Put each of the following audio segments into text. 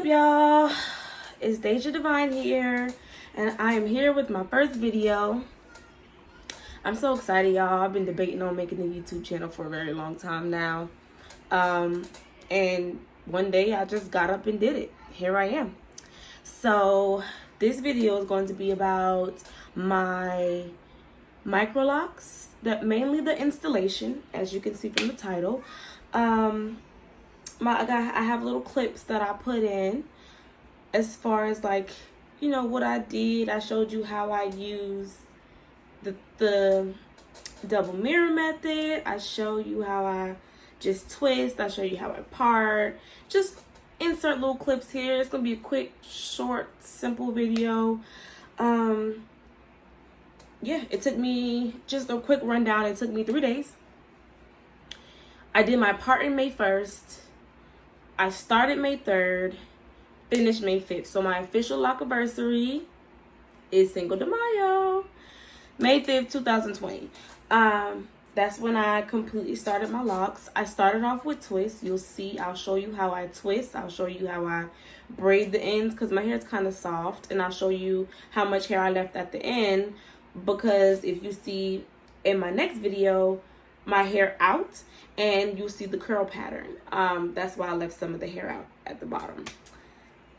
up, y'all? It's Deja Divine here, and I am here with my first video. I'm so excited, y'all. I've been debating on making a YouTube channel for a very long time now. And one day I just got up and did it. Here I am. So this video is going to be about my Microlocs, mainly the installation, as you can see from the title. I have little clips that I put in as far as, like, you know, what I did. I showed you how I use the double mirror method. I show you how I just twist. I show you how I part. Just insert little clips here. It's gonna be a quick, short, simple video. Yeah, it took me, just a quick rundown, it took me 3 days. I did my parting May 1st. I started May 3rd, finished May 5th. So my official lock anniversary is Cinco de Mayo, May 5th, 2020. That's when I completely started my locks. I started off with twists. You'll see, I'll show you how I twist. I'll show you how I braid the ends because my hair is kind of soft. And I'll show you how much hair I left at the end, because if you see in my next video, my hair out, and you'll see the curl pattern. That's why I left some of the hair out at the bottom.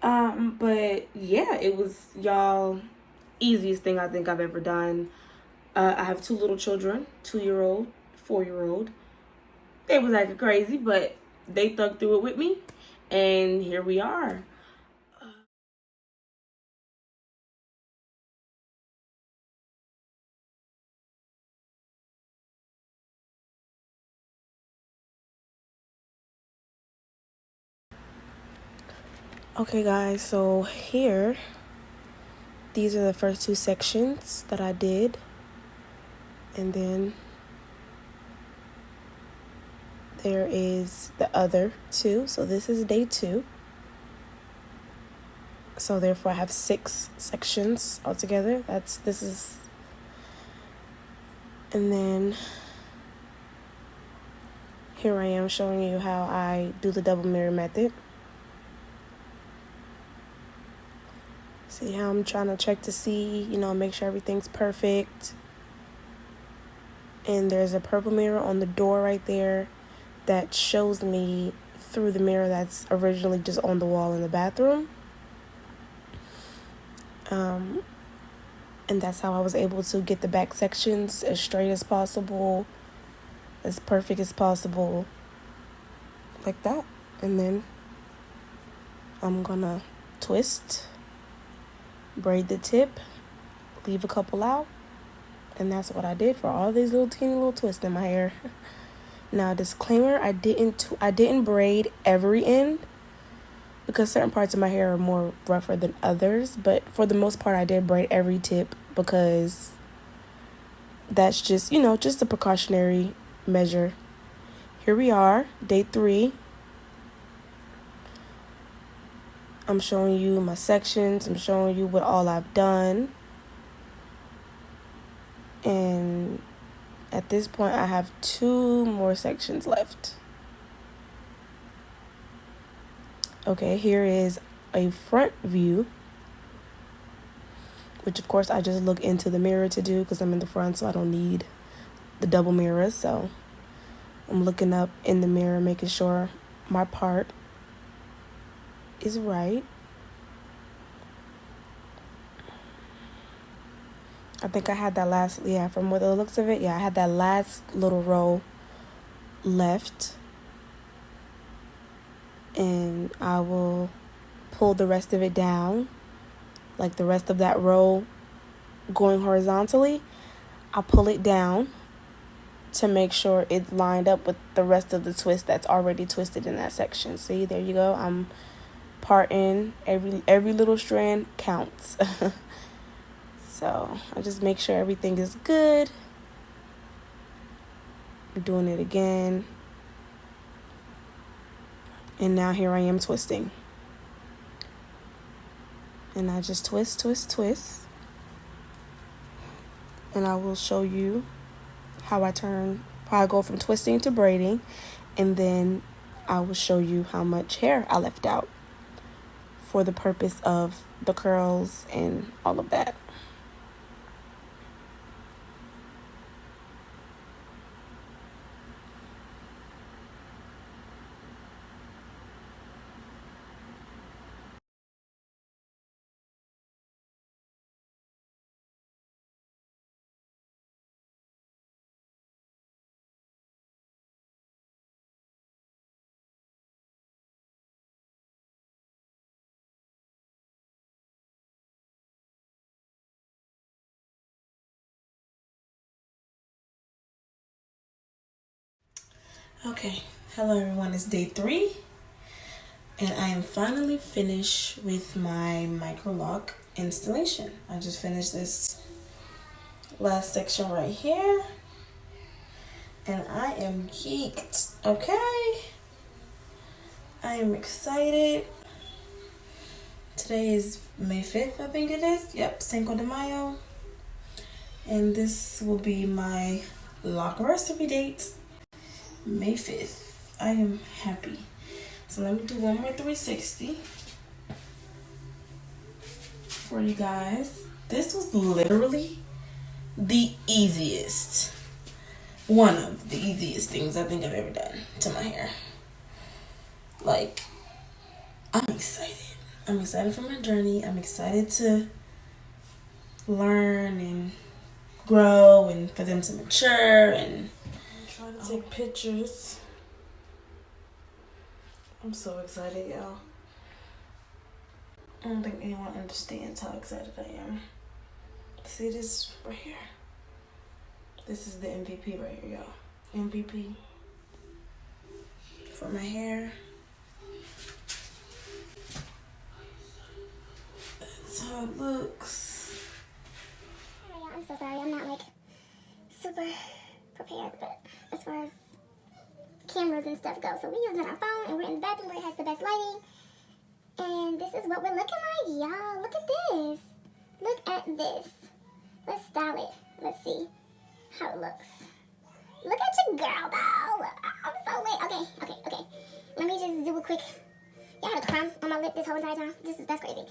But yeah, it was, y'all, easiest thing I think I've ever done. I have 2 little children, 2-year-old, 4-year-old. They was acting crazy, but they thugged through it with me, and here we are. Okay, guys, so here, these are the first 2 sections that I did, and then there is the other 2. So this is day 2. So therefore I have 6 sections altogether. And then here I am showing you how I do the double mirror method. See how I'm trying to check to see, you know, make sure everything's perfect. And there's a purple mirror on the door right there that shows me through the mirror that's originally just on the wall in the bathroom. And that's how I was able to get the back sections as straight as possible, as perfect as possible, like that. And then I'm gonna twist, braid the tip, leave a couple out, and that's what I did for all these little teeny little twists in my hair. Now, disclaimer, I didn't braid every end, because certain parts of my hair are more rougher than others, but for the most part I did braid every tip, because that's just, you know, just a precautionary measure. Here we are, day 3. I'm showing you my sections. I'm showing you what all I've done. And at this point, I have 2 more sections left. Okay, here is a front view, which of course I just look into the mirror to do because I'm in the front, so I don't need the double mirror. So I'm looking up in the mirror, making sure my part is right. I think I had that last, from what the looks of it, I had that last little row left. And I will pull the rest of it down, like the rest of that row going horizontally. I'll pull it down to make sure it's lined up with the rest of the twist that's already twisted in that section. See, there you go. I'm parting. Every little strand counts. So I just make sure everything is good. I'm doing it again. And now here I am twisting. And I just twist, twist, twist. And I will show you how I go from twisting to braiding. And then I will show you how much hair I left out for the purpose of the curls and all of that. Okay, hello everyone, it's day 3 and I am finally finished with my Microloc installation. I just finished this last section right here and I am geeked, okay? I am excited. Today is May 5th, I think it is. Yep, Cinco de Mayo. And this will be my lock recipe date. May 5th. I am happy. So let me do one more 360 for you guys. This was literally the easiest, one of the easiest things I think I've ever done to my hair. Like, I'm excited. I'm excited for my journey. I'm excited to learn and grow and for them to mature and trying to take pictures. I'm so excited, y'all. I don't think anyone understands how excited I am. See this right here? This is the MVP right here, y'all. MVP for my hair. That's how it looks. Oh yeah, I'm so sorry. I'm not like super prepared, but as far as cameras and stuff go, so we're using our phone and we're in the bathroom where it has the best lighting, and this is what we're looking like, y'all. Look at this. Look at this. Let's style it. Let's see how it looks. Look at your girl, though. I'm so lit. Okay. Let me just do a quick. Yeah, I had a crumb on my lip this whole entire time. That's crazy.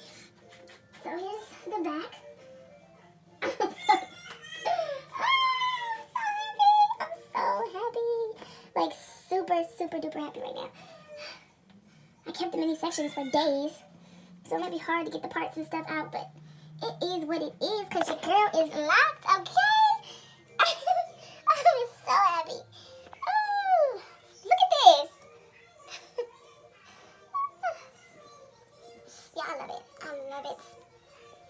So here's the back. I'm so happy. Like super duper happy right now. I kept them in these sections for days, so it might be hard to get the parts and stuff out, but it is what it is because your girl is locked, okay? I'm so happy. Oh, look at this. Yeah, I love it.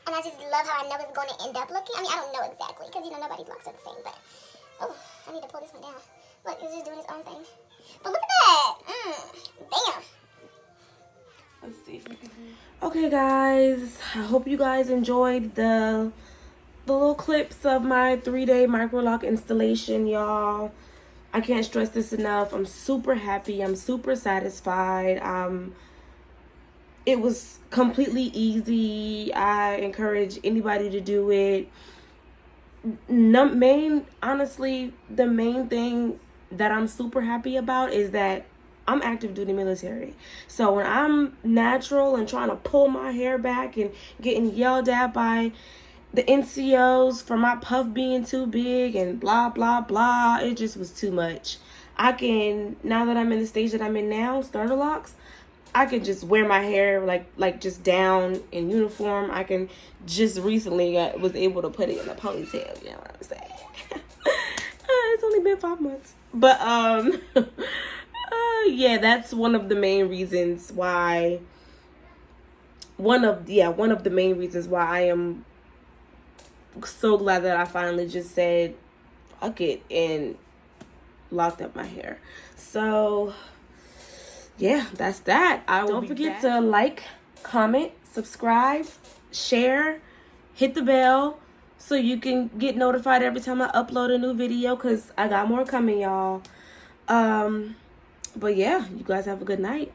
And I just love how I know it's going to end up looking. I mean, I don't know exactly because, nobody's locks are the same, but oh, I need to pull this one down. Look, it's just doing its own thing. But look at that. Bam. Let's see if we can. Okay, guys. I hope you guys enjoyed the little clips of my 3-day Microloc installation, y'all. I can't stress this enough. I'm super happy. I'm super satisfied. It was completely easy. I encourage anybody to do it. Honestly, the main thing that I'm super happy about is that I'm active duty military. So when I'm natural and trying to pull my hair back and getting yelled at by the NCOs for my puff being too big and blah, blah, blah, it just was too much. Now that I'm in the stage that I'm in now, starter locks, I could just wear my hair like just down in uniform. I can just recently was able to put it in a ponytail, you know what I'm saying? It's only been 5 months. But yeah, that's one of the main reasons why one of the main reasons why I am so glad that I finally just said fuck it and locked up my hair. So yeah, that's that. Don't forget to like, comment, subscribe, share, hit the bell so you can get notified every time I upload a new video, because I got more coming, y'all. But yeah, you guys have a good night.